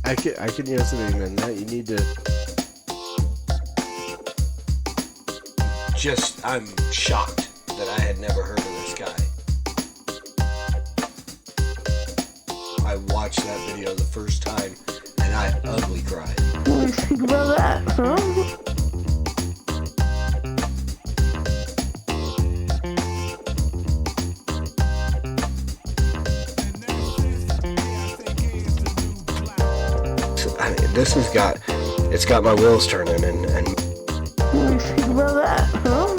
I can yes and amen that. You need to. I'm shocked that I had never heard of this guy. I watched that video the first time and I ugly cried. What do you think about that, huh? It's got my wheels turning and What do you think about that, huh?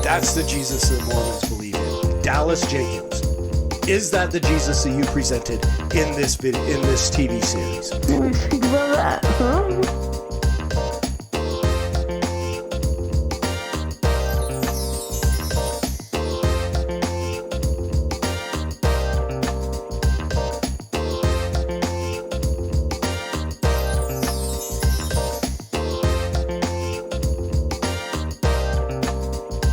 That's the Jesus that Mormons believe in. Dallas Jenkins. Is that the Jesus that you presented in this TV series? What do you think about that, huh?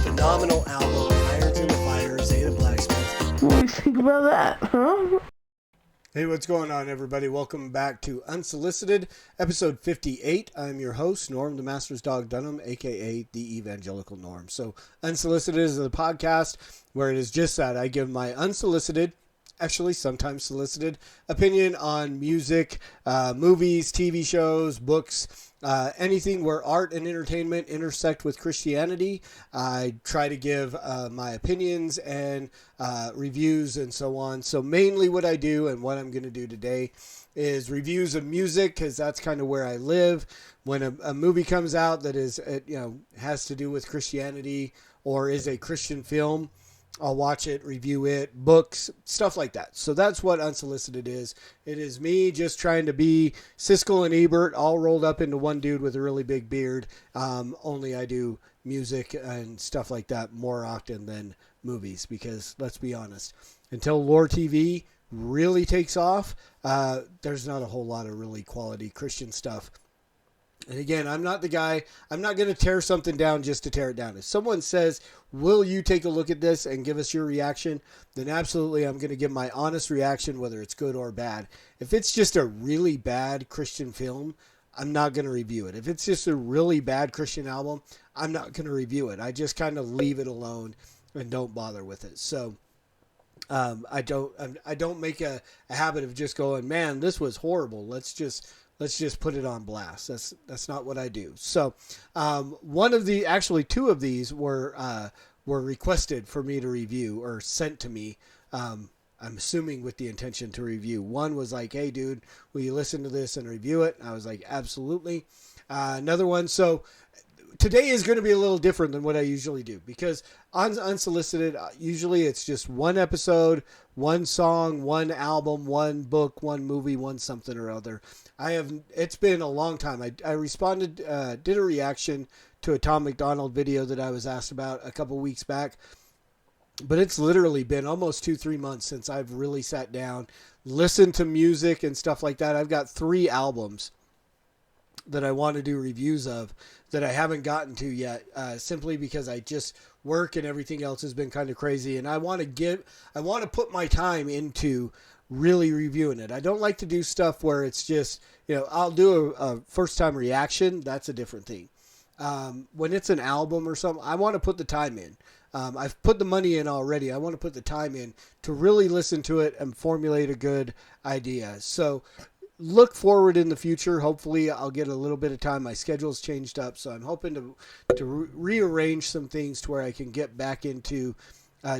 Phenomenal album, Irons in the Fire, Zeta Blacksmith. What do you think about that, huh? Hey, what's going on, everybody? Welcome back to Unsolicited, episode 58. I'm your host, Norm, the Master's Dog Dunham, a.k.a. the Evangelical Norm. So, Unsolicited is the podcast where it is just that. I give my unsolicited, actually sometimes solicited, opinion on music, movies, TV shows, books, anything where art and entertainment intersect with Christianity. I try to give my opinions and reviews and so on. So mainly what I do and what I'm going to do today is reviews of music, because that's kind of where I live. When a movie comes out that is, has to do with Christianity or is a Christian film, I'll watch it, review it, books, stuff like that. So that's what Unsolicited is. It is me just trying to be Siskel and Ebert all rolled up into one dude with a really big beard. Only I do music and stuff like that more often than movies, because let's be honest, until Lore TV really takes off, there's not a whole lot of really quality Christian stuff. And again, I'm not the guy, I'm not going to tear something down just to tear it down. If someone says, will you take a look at this and give us your reaction? Then absolutely, I'm going to give my honest reaction, whether it's good or bad. If it's just a really bad Christian film, I'm not going to review it. If it's just a really bad Christian album, I'm not going to review it. I just kind of leave it alone and don't bother with it. So I don't make a habit of just going, man, this was horrible. Let's just put it on blast. That's not what I do. So, actually two of these were requested for me to review or sent to me. I'm assuming with the intention to review. One was like, hey dude, will you listen to this and review it? I was like, absolutely. Another one. So today is going to be a little different than what I usually do, because on Unsolicited, usually it's just one episode, one song, one album, one book, one movie, one something or other. It's been a long time. I responded, did a reaction to a Tom McDonald video that I was asked about a couple weeks back, but it's literally been almost 2-3 months since I've really sat down, listened to music and stuff like that. I've got 3 albums that I want to do reviews of that I haven't gotten to yet, simply because I just work and everything else has been kind of crazy. And I want to put my time into really reviewing it. I don't like to do stuff where it's just, I'll do a first time reaction. That's a different thing. When it's an album or something, I want to put the time in. I've put the money in already. I want to put the time in to really listen to it and formulate a good idea. So look forward in the future. Hopefully I'll get a little bit of time. My schedule's changed up, so I'm hoping to rearrange some things to where I can get back into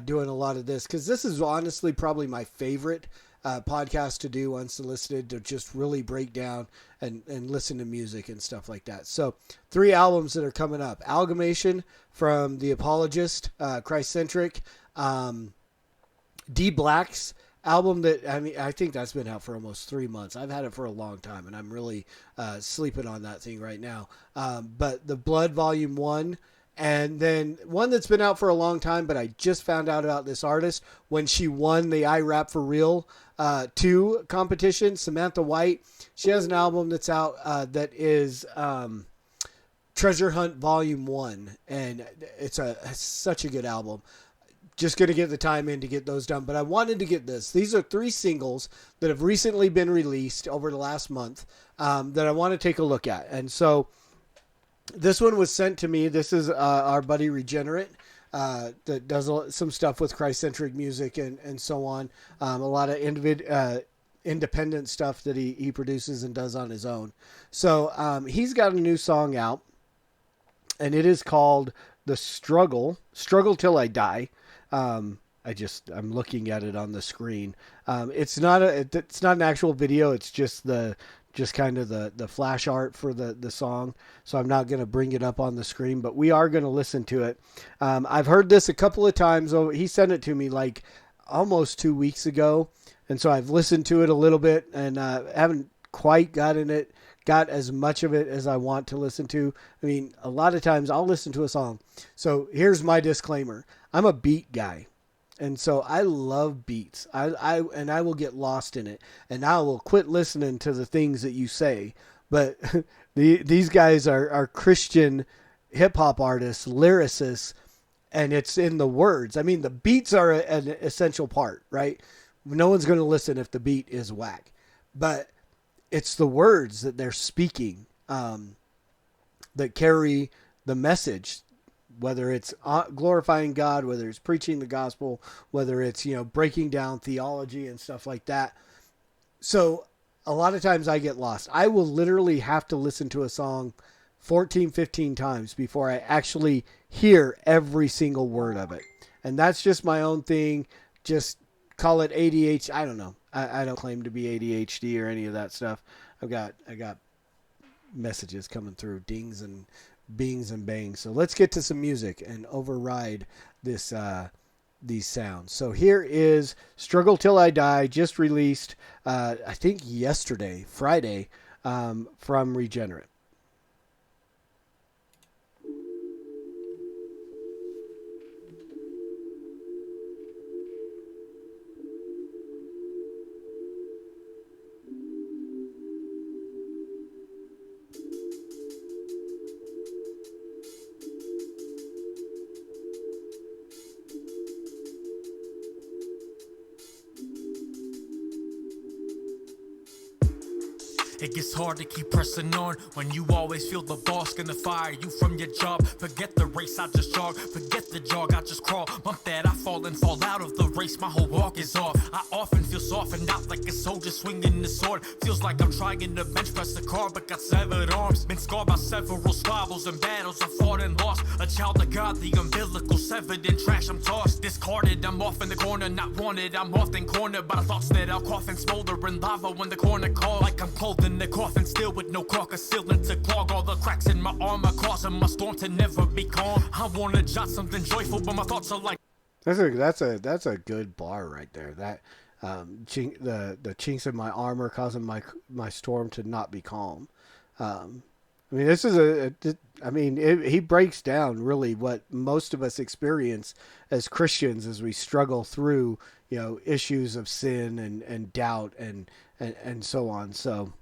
doing a lot of this, because this is honestly probably my favorite podcast to do, Unsolicited, to just really break down and listen to music and stuff like that. So 3 albums that are coming up: Amalgamation from The Apologist, Christ-Centric, D Black's album that, I think that's been out for almost 3 months. I've had it for a long time, and I'm really sleeping on that thing right now. But The Blood Volume 1, and then one that's been out for a long time, but I just found out about this artist when she won the I Rap For Real 2 competition, Samantha White. She has an album that's out that is Treasure Hunt Volume 1, and it's such a good album. Just going to get the time in to get those done, but I wanted to get this. These are 3 singles that have recently been released over the last month that I want to take a look at. And so this one was sent to me. This is our buddy Regenerit that does some stuff with Christ-centric music and so on. A lot of independent stuff that he produces and does on his own. So he's got a new song out, and it is called The Struggle Till I Die. I'm looking at it on the screen. It's not an actual video. It's just kind of the flash art for the song. So I'm not going to bring it up on the screen, but we are going to listen to it. I've heard this a couple of times. Oh, he sent it to me like almost 2 weeks ago. And so I've listened to it a little bit and haven't quite got as much of it as I want to listen to. I mean, a lot of times I'll listen to a song. So here's my disclaimer. I'm a beat guy. And so I love beats. I will get lost in it. And I will quit listening to the things that you say. But these guys are Christian hip hop artists, lyricists, and it's in the words. I mean, the beats are an essential part, right? No one's going to listen if the beat is whack. But it's the words that they're speaking that carry the message, whether it's glorifying God, whether it's preaching the gospel, whether it's, breaking down theology and stuff like that. So a lot of times I get lost. I will literally have to listen to a song 14, 15 times before I actually hear every single word of it. And that's just my own thing. Just call it ADHD. I don't know. I don't claim to be ADHD or any of that stuff. I got messages coming through, dings and bings and bangs. So let's get to some music and override these sounds. So here is Struggle Till I Die, just released, I think yesterday, Friday, from Regenerit. It gets hard to keep pressing on when you always feel the boss gonna fire you from your job. Forget the race, I just jog. Forget the jog, I just crawl. Bump that, I fall and fall out of the race. My whole walk is off. I often feel softened out like a soldier swinging the sword. Feels like I'm trying to bench press the car, but got severed arms. Been scarred by several squabbles and battles I fought and lost. A child of God, the umbilical severed in trash. I'm tossed, discarded. I'm off in the corner, not wanted. I'm often cornered by the thoughts that I'll cough and smolder in lava when the corner calls. Like I'm clothed in the coffin, still with no carcass ceiling to clog all the cracks in my armor, causing my storm to never be calm. I wanna jot something joyful, but my thoughts are like. That's a good bar right there. That the chinks in my armor causing my storm to not be calm. I mean, this is he breaks down really what most of us experience as Christians as we struggle through, issues of sin and doubt and so on. So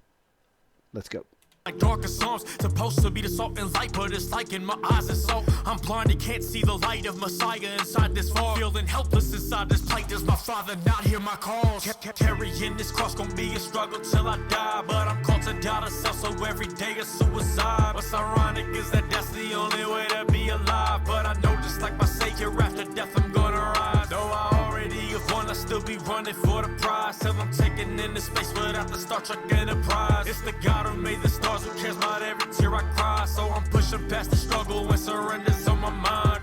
let's go. Like darker songs, supposed to be the salt and light, but it's like in my eyes it's so I'm blind and can't see the light of Messiah inside this fog. Feeling helpless inside this plight. Does my father not hear my calls? Carrying this cross gon' be a struggle till I die, but I'm called to die to self, so every day is suicide. What's ironic is that that's the only way to be alive, but I know just like my Savior, after death I'm gonna rise. Though I already have won, I still be running for the prize, till I'm taken into space without the Star Trek Enterprise. It's the God who made the stars, who cares about every tear I cry, so I'm pushing past the struggle and surrender's on my mind.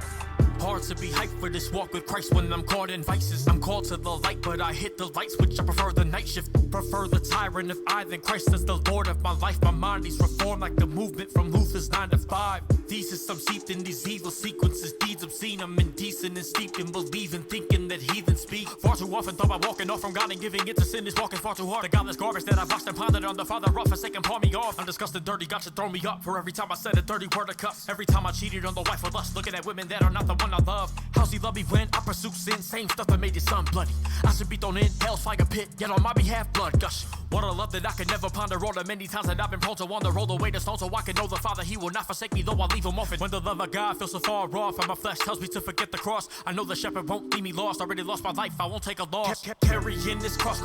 Hard to be hyped for this walk with Christ when I'm caught in vices. I'm called to the light, but I hit the light switch. I prefer the night shift, prefer the tyrant of I than Christ as the Lord of my life. My mind is reformed like the movement from Luther's 9 to 5. Thesis, I'm steeped in these evil sequences, deeds obscene. I'm indecent and steeped in believing, thinking that heathens speak. Far too often thought by walking off from God and giving it to sin is walking far too hard. The godless garbage that I've watched and pondered on the Father rough forsaken, pawn me off. I'm disgusted, dirty, got you throw me up. For every time I said a dirty word of cuss, every time I cheated on the wife with lust, looking at women that are not the one I love. How's he love me when I pursue sin? Same stuff that made his son bloody. I should be thrown in hell's fire pit, yet on my behalf blood gush. What a love that I could never ponder. All the many times that I've been prone to wander, roll away the stone so I can know the Father. He will not forsake me, though I leave him orphan. When the love of God feels so far off, and my flesh tells me to forget the cross, I know the shepherd won't leave me lost. Already lost my life, I won't take a loss. Kept carrying this cross.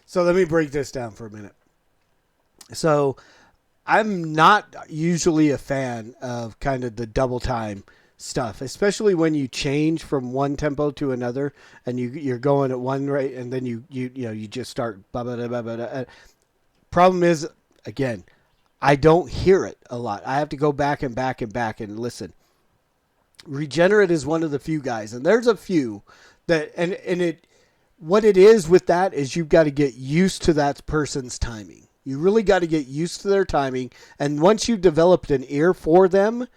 So let me break this down for a minute. So I'm not usually a fan of kind of the double time stuff, especially when you change from one tempo to another and you're going at one rate and then you just start blah, blah, blah, blah, blah. Problem is, again, I don't hear it a lot. I have to go back and back and back and listen. Regenerit is one of the few guys, and there's a few that and it what it is with that is you've got to get used to that person's timing. You really got to get used to their timing, and once you've developed an ear for them,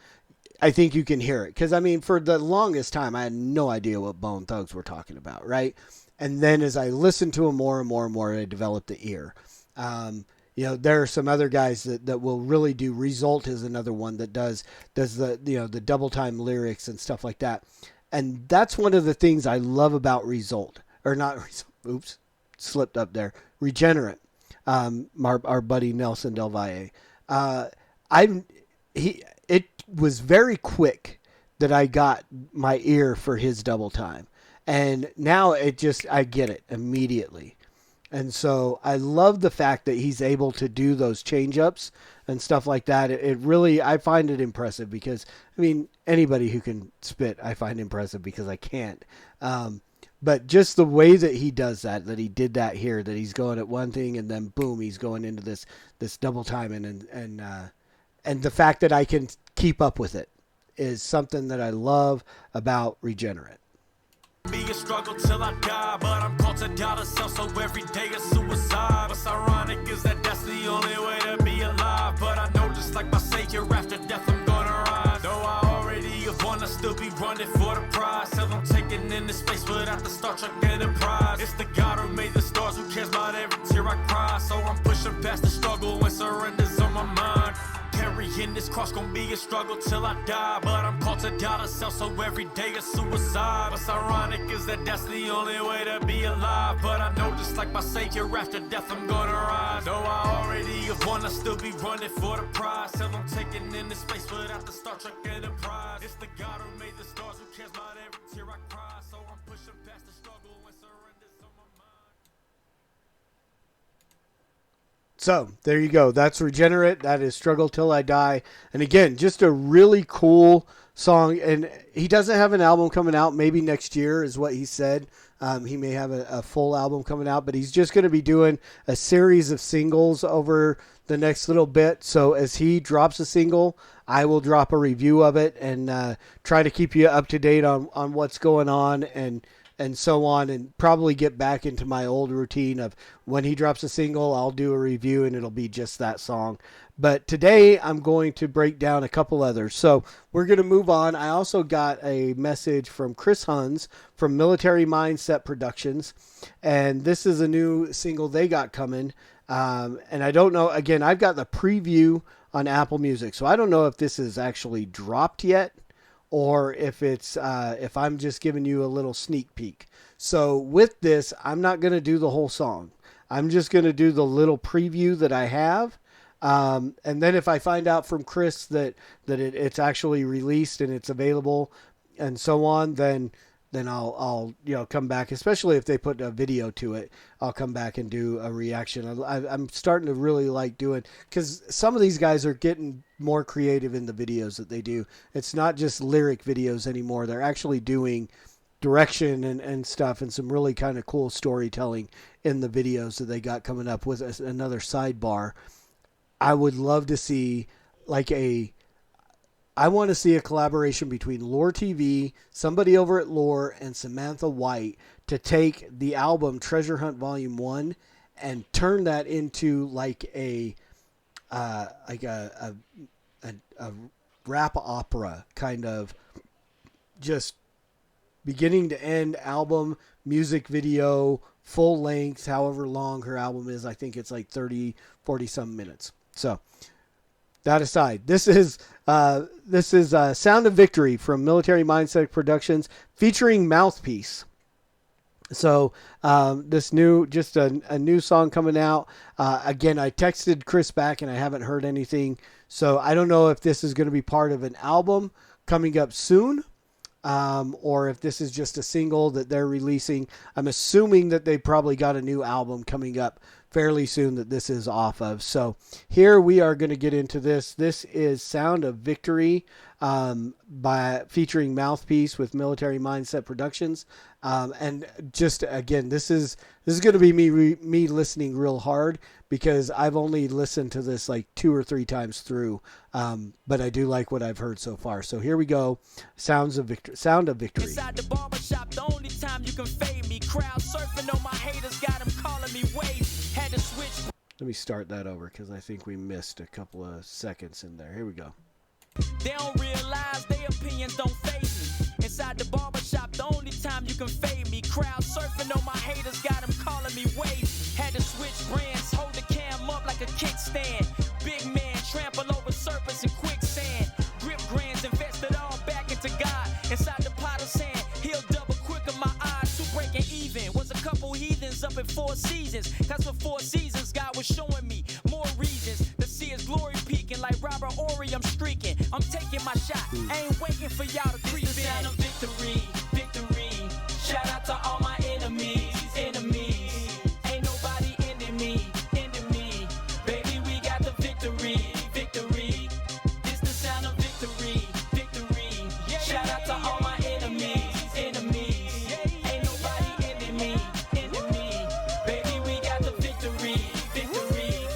I think you can hear it. Because, I mean, for the longest time, I had no idea what Bone Thugs were talking about, right? And then as I listened to them more and more and more, I developed the ear. There are some other guys that will really do. Result is another one that does the double time lyrics and stuff like that. And that's one of the things I love about Result. Or not, oops, slipped up there. Regenerit. Our buddy Nelson Del Valle. It was very quick that I got my ear for his double time. And now I get it immediately. And so I love the fact that he's able to do those change-ups and stuff like that. It really, I find it impressive because, I mean, anybody who can spit, I find impressive because I can't. But just the way that he does that he did that here, that he's going at one thing and then boom, he's going into this double time and the fact that I can keep up with it is something that I love about Regenerit. Be a struggle till I die, but I'm called to die to self, so every day is suicide. What's ironic is that that's the only way to be alive. But I know just like my Savior, after death I'm gonna rise. Though I already have won, I still be running for the prize. Till I'm taken into space without the Star Trek Enterprise. It's the God who made the stars, who cares about every tear I cry. So I'm pushing past the struggle when surrender's on my mind. Carrying this cross gon' be a struggle till I die, but I'm called to die to self, so every day is suicide. What's ironic is that that's the only way to be alive. But I know just like my Savior, after death I'm gonna rise. Though I already have won, I still be running for the prize. Till I'm taken into space without the Star Trek Enterprise. It's the God who made the stars, who cares about every tear I cry. So I'm pushing past the struggle when surrender's on my mind. So there you go. That's Regenerit. That is Struggle Till I Die. And again, just a really cool song. And he doesn't have an album coming out. Maybe next year is what he said. He may have a full album coming out, but he's just going to be doing a series of singles over the next little bit. So as he drops a single, I will drop a review of it and try to keep you up to date on what's going on and so on, and probably get back into my old routine of when he drops a single, I'll do a review and it'll be just that song. But today I'm going to break down a couple others. So we're going to move on. I also got a message from Chris Huns from Military Mindset Productions, and this is a new single they got coming. And I don't know, again, I've got the preview on Apple Music, so I don't know if this is actually dropped yet, or if it's if I'm just giving you a little sneak peek. So with this, I'm not going to do the whole song. I'm just going to do the little preview that I have. And then if I find out from Chris that it's actually released and it's available and so on, then I'll come back, especially if they put a video to it. I'll come back and do a reaction. I'm starting to really like doing, because some of these guys are getting more creative in the videos that they do. It's not just lyric videos anymore. They're actually doing direction and stuff, and some really kind of cool storytelling in the videos that they got coming up with another sidebar. I would love to see I want to see a collaboration between Lore TV, somebody over at Lore, and Samantha White to take the album Treasure Hunt Volume 1 and turn that into like a rap opera kind of, just beginning to end album, music video, full length, however long her album is. I think it's like 40 some minutes. So that aside, this is Sound of Victory from Military Mindset Productions featuring Mouthpiece. So this new, just a new song coming out. Again, I texted Chris back and I haven't heard anything. So I don't know if this is going to be part of an album coming up soon, or if this is just a single that they're releasing. I'm assuming that they probably got a new album coming up fairly soon that this is off of. So here we are going to get into this. This is Sound of Victory featuring Mouthpiece with Military Mindset Productions. And just again, this is going to be me listening real hard because I've only listened to this like 2 or 3 times through. But I do like what I've heard so far. So here we go. Sound of Victory. Inside the barbershop, the only time you can fade me. Crowd surfing on my haters, got them calling me wave. Had to switch. Let me start that over because I think we missed a couple of seconds in there. Here we go. They don't realize their opinions don't faze me. Inside the barbershop, the only time you can fade me. Crowd surfing on my haters, got them calling me wave. Had to switch brands, hold the cam up like a kickstand. Big man, trample over serpents and quicksand. Grip grands, invested all back into God. Inside the pot of sand, he'll double quick in my eyes. 2 breaking even. Was a couple heathens up in 4 seasons. Cause for 4 seasons, God was showing me more reasons to see his glory peaking. Like Robert Ory, I'm streaking. I'm taking my shot. I ain't waiting for y'all to creep in. Sound of victory, victory. Shout out to all my enemies, enemies. Ain't nobody ending me, ending me. Baby, we got the victory, victory. This the sound of victory, victory. Shout out to all my enemies, enemies. Ain't nobody ending me, ending me. Baby, we got the victory, victory.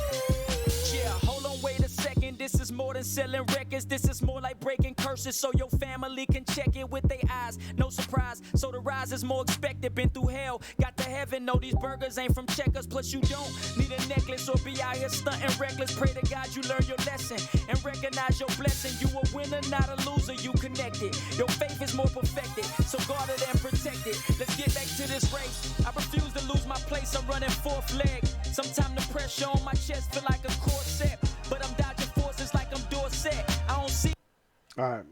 Yeah, hold on, wait a second. This is more than selling records. This is more like breaking curses so your family can check it with their eyes. No surprise, so the rise is more expected. Been through hell, got to heaven. No, these burgers ain't from Checkers. Plus you don't need a necklace or be out here stunting reckless. Pray to God you learn your lesson and recognize your blessing. You a winner, not a loser. You connected. Your faith is more perfected, so guarded and protected. Let's get back to this race. I refuse to lose my place. I'm running 4th leg. Sometimes the pressure on my chest feel like a corset, but I'm dodging forces like I'm Dorset. I don't see. All right.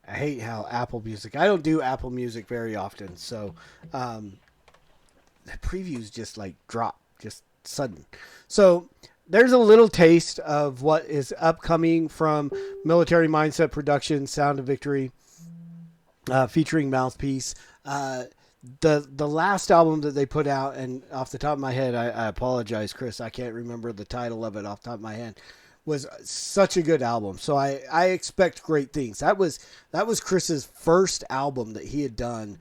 I hate how Apple Music. I don't do Apple Music very often, so the previews just like drop, just sudden. So there's a little taste of what is upcoming from Military Mindset Productions, Sound of Victory, featuring Mouthpiece. The last album that they put out, and off the top of my head, I apologize, Chris, I can't remember the title of it off the top of my head, was such a good album. So I expect great things. That was Chris's first album that he had done,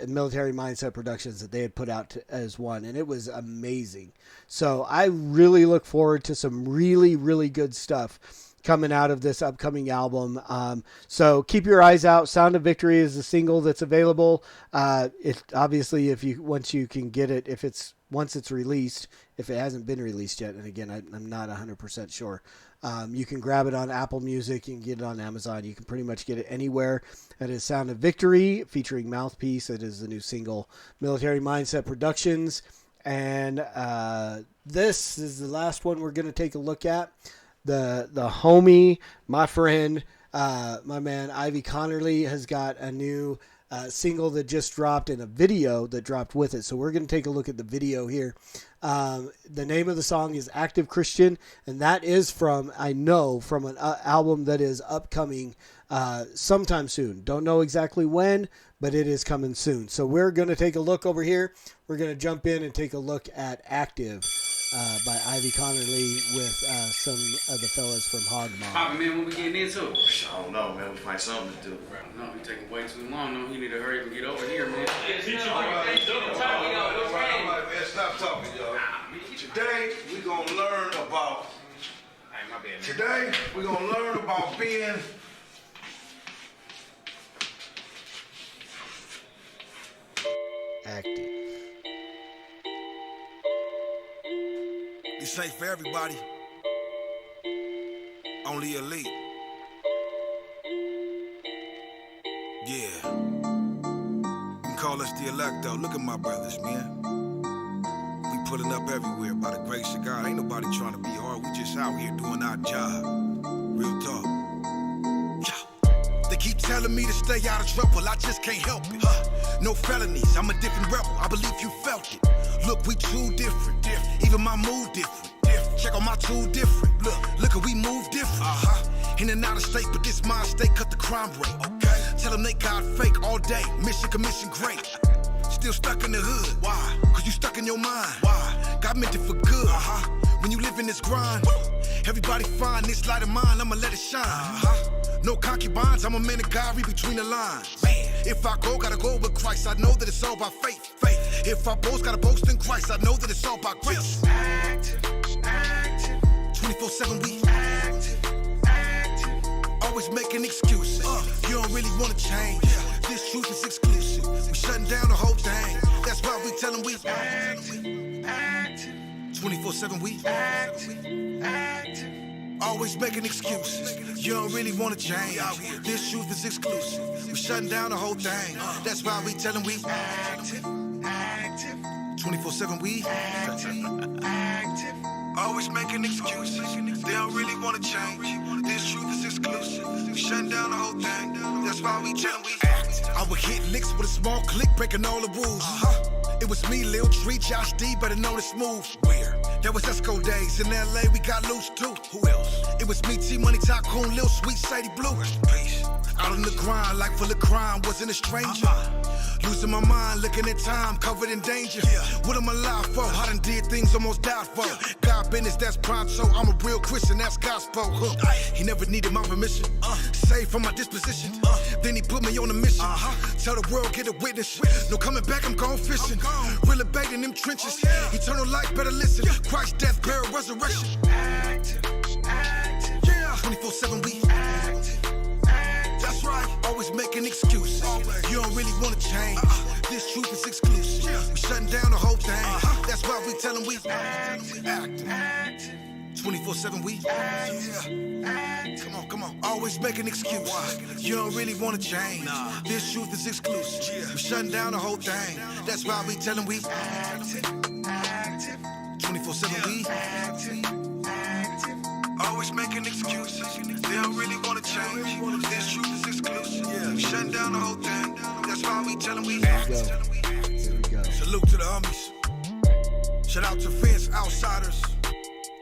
Military Mindset Productions, that they had put out as one, and it was amazing. So I really look forward to some really, really good stuff coming out of this upcoming album. So keep your eyes out. Sound of Victory is the single that's available. It obviously, once you can get it, once it's released, if it hasn't been released yet, and again, I'm not 100% sure. You can grab it on Apple Music. You can get it on Amazon. You can pretty much get it anywhere. That is Sound of Victory featuring Mouthpiece. It is the new single, Military Mindset Productions. And this is the last one we're going to take a look at. The homie, my friend, my man Ivey Conerly has got a new single that just dropped and a video that dropped with it. So we're going to take a look at the video here. The name of the song is Active Christian, and that is from an album that is upcoming sometime soon. Don't know exactly when, but it is coming soon. So we're going to take a look over here. We're going to jump in and take a look at Active by Ivey Conerly with some of the fellas from Hogmom. Poppy, man, what we getting into? I don't know, man. We find something to do. No, we taking way too long. No, you need to hurry up and get over here, man. Stop talking, y'all. Today, we're going to learn about... Hey, my bad, man. Today, we're going to learn about being... Active. This ain't for everybody. Only elite. Yeah. You can call us the elect, though. Look at my brothers, man. We pulling up everywhere by the grace of God. Ain't nobody trying to be hard. We just out here doing our job. Real talk. Yeah. They keep telling me to stay out of trouble, I just can't help it. No felonies, I'm a different rebel, I believe you felt it. Look, we too different, even my mood different. Check on my tool different. Look, we move different. In and out of state, but this mind state cut the crime rate. Okay. Tell them they got fake all day. Mission commission great. Still stuck in the hood. Why? Cause you stuck in your mind. Why? God meant it for good. When you live in this grind, everybody find this light of mine, I'ma let it shine. No concubines, I'm a man of God, read between the lines. If I go, gotta go with Christ, I know that it's all by faith. If I boast, gotta boast in Christ, I know that it's all by grace. 24/7 we always making excuses. You don't really wanna change. This truth is exclusive. We shutting down the whole thing. That's why we tell them we 24/7 we always making excuses. You don't really wanna change. This truth is exclusive. We shutting down the whole thing. That's why we tell them we 24/7 we always making excuses. They don't really wanna change. This truth is exclusive. We shutting down the whole thing. That's why we tell them we I would hit licks with a small click, breaking all the rules. It was me, Lil Tree, Josh D, better known as Smooth. Where? That was Esco days. In LA, we got loose too. Who else? It was me, T-Money, Tycoon, Lil Sweet, Sadie Blue. Peace. Out on the grind, like full of crime, wasn't a stranger. Losing my mind, looking at time, covered in danger. What am I alive for? I done did things almost died for. God business, that's pronto. I'm a real Christian, that's gospel. He never needed my permission. Saved from my disposition. Then he put me on a mission. Tell the world, get a witness. No coming back, I'm gone fishing. Real bait in them trenches. Eternal life, better listen. Christ, death, burial, resurrection. 24/7 we that's right, always making excuses. You don't really wanna change. This truth is exclusive. We shutting down the whole thing. That's why we tell them we acting. 24/7 we come on, always making excuses. You don't really wanna change. This truth is exclusive. We shutting down the whole thing. That's why we tell them we 24/7 we always making excuses. They don't really wanna change. This truth is exclusive. We shutting down the whole thing. That's why we tell them we act. Here we go. Salute to the homies. Shout out to fence outsiders.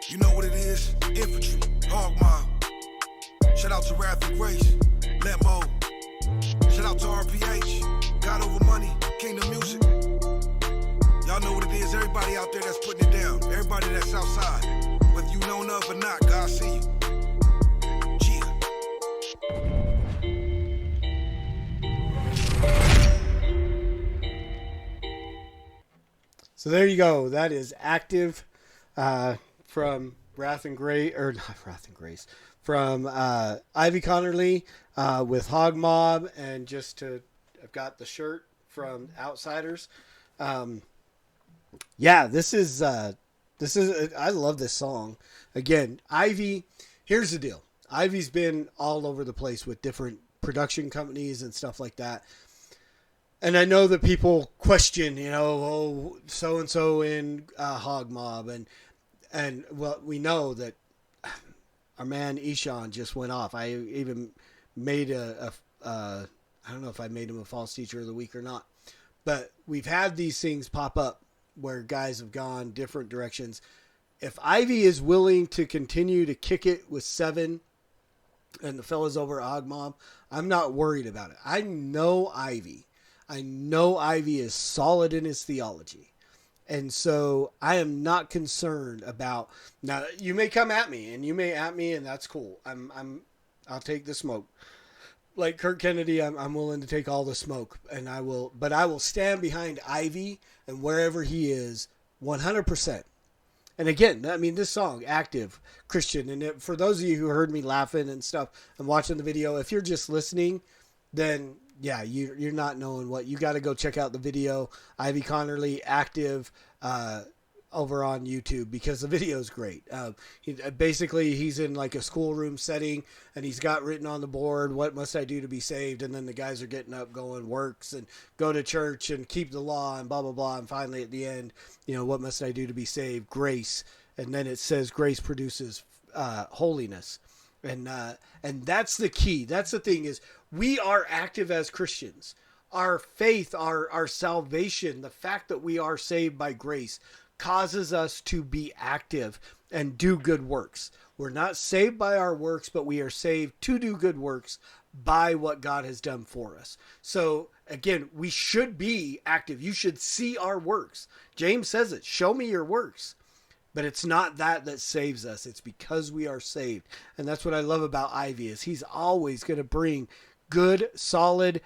You know what it is. Infantry, hog mob. Shout out to Wrath and Grace, Letmo. Shout out to RPH, God Over Money, Kingdom Music. Y'all know what it is. Everybody out there that's putting it down. Everybody that's outside. Whether you know enough or not, God see you. So there you go. That is Active from Wrath and Grace, or not Wrath and Grace, from Ivey Conerly with Hog Mob, and I've got the shirt from Outsiders. Yeah, this is I love this song. Again, Ivey, here's the deal. Ivey's been all over the place with different production companies and stuff like that. And I know that people question, so-and-so in Hog Mob. And well, we know that our man Ishan just went off. I even made I don't know if I made him a false teacher of the week or not. But we've had these things pop up where guys have gone different directions. If Ivey is willing to continue to kick it with 7 and the fellas over at Hog Mob, I'm not worried about it. I know Ivey is solid in his theology. And so I am not concerned about, now you may come at me and that's cool. I'll take the smoke. Like Kirk Kennedy, I'm willing to take all the smoke, and I will stand behind Ivey and wherever he is 100%. And again, I mean, this song, Active, Christian, and for those of you who heard me laughing and stuff and watching the video, if you're just listening, then yeah, you're not knowing what. You got to go check out the video, Ivey Conerly, Active, over on YouTube, because the video is great. He's in like a schoolroom setting, and he's got written on the board, "What must I do to be saved?" And then the guys are getting up, going works and go to church and keep the law and blah, blah, blah. And finally at the end, what must I do to be saved? Grace. And then it says grace produces holiness. And that's the key. That's the thing, is we are active as Christians. Our faith, our salvation, the fact that we are saved by grace causes us to be active and do good works. We're not saved by our works, but we are saved to do good works by what God has done for us. So again, we should be active. You should see our works. James says it, show me your works. But it's not that saves us. It's because we are saved. And that's what I love about Ivey, is he's always going to bring good, solid,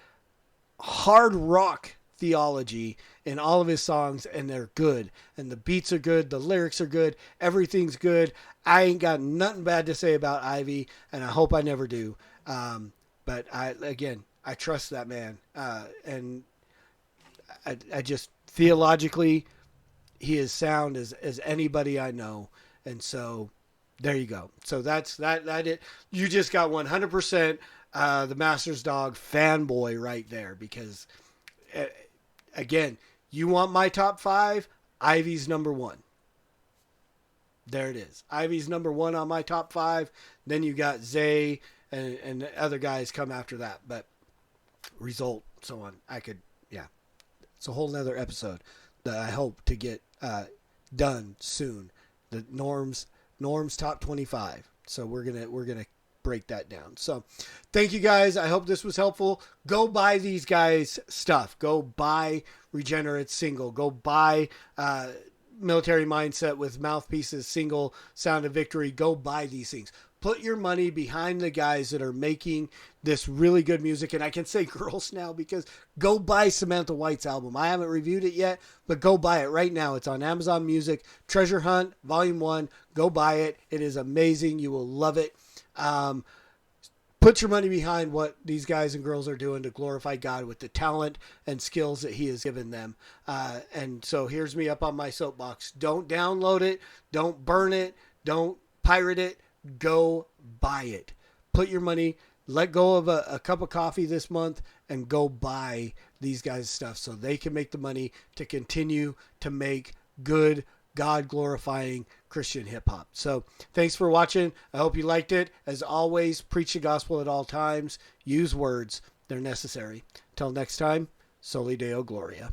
hard rock theology in all of his songs, and they're good. And the beats are good. The lyrics are good. Everything's good. I ain't got nothing bad to say about Ivey, and I hope I never do. But I trust that man. And I just theologically, he is sound as anybody I know. And so there you go. So that's it. You just got 100% the Master's Dog fanboy right there, because again, you want my top 5, Ivey's number 1. There it is. Ivey's number 1 on my top 5. Then you got Zay and the other guys come after that, but Result, so on. It's a whole nother episode that I hope to get done soon. The Norm's top 25. So we're gonna break that down. So thank you guys. I hope this was helpful. Go buy these guys stuff. Go buy Regenerit single. Go buy Military Mindset with Mouthpieces single, Sound of Victory. Go buy these things. Put your money behind the guys that are making this really good music. And I can say girls now, because go buy Samantha White's album. I haven't reviewed it yet, but go buy it right now. It's on Amazon Music. Treasure Hunt, Volume 1. Go buy it. It is amazing. You will love it. Put your money behind what these guys and girls are doing to glorify God with the talent and skills that he has given them. And so here's me up on my soapbox. Don't download it. Don't burn it. Don't pirate it. Go buy it. Put your money, let go of a cup of coffee this month, and go buy these guys' stuff so they can make the money to continue to make good, God-glorifying Christian hip-hop. So thanks for watching. I hope you liked it. As always, preach the gospel at all times. Use words. They're necessary. Till next time, Soli Deo Gloria.